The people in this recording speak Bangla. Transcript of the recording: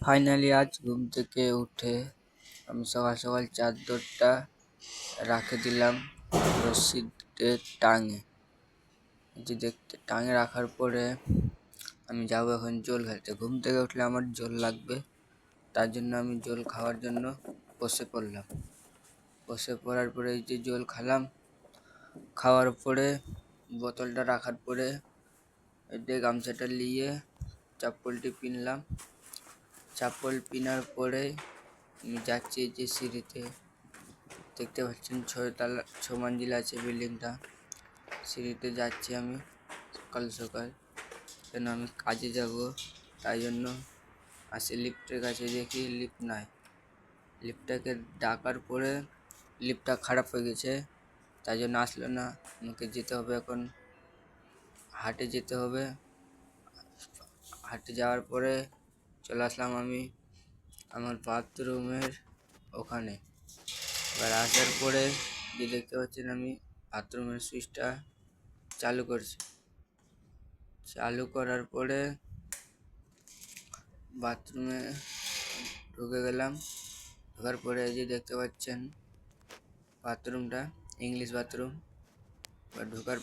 ফাইনালি আজ ঘুম থেকে উঠে আমি সকাল সকাল চাদরটা রাখে দিলাম রশিতে টাঙে। যে দেখতে টাঙে রাখার পরে আমি যাবো এখন জল খেতে। ঘুম থেকে উঠলে আমার জল লাগবে, তার জন্য আমি জল খাওয়ার জন্য বসে পড়লাম। বসে পড়ার পরে এই যে জল খেলাম, খাওয়ার পরে বোতলটা রাখার পরে এতে গামছাটা নিয়ে চপ্পলটি পিনলাম। চপ্পল পিনার পরে আমি যাচ্ছি যে সিঁড়িতে, দেখতে পাচ্ছেন 6 মঞ্জিল আছে বিল্ডিংটা। সিঁড়িতে যাচ্ছি আমি সকাল সকাল, কেন আমি কাজে যাব, তাই জন্য আসি লিফটের কাছে, দেখি লিফট নাই। লিফটটাকে ডাকার পরে লিফটটা খারাপ হয়ে গেছে, তাই জন্য আসলো না। আমাকে যেতে হবে, এখন হাটে যেতে হবে। হাটে যাওয়ার পরে চলে আসলাম আমি আমার বাথরুমের ওখানে। এবার আসার পরে যে দেখতে পাচ্ছেন আমি বাথরুমের সুইচটা চালু করছি। চালু করার পরে বাথরুমে ঢুকে গেলাম। ঢোকার পরে এই যে দেখতে পাচ্ছেন বাথরুমটা ইংলিশ বাথরুম। এবার ঢোকার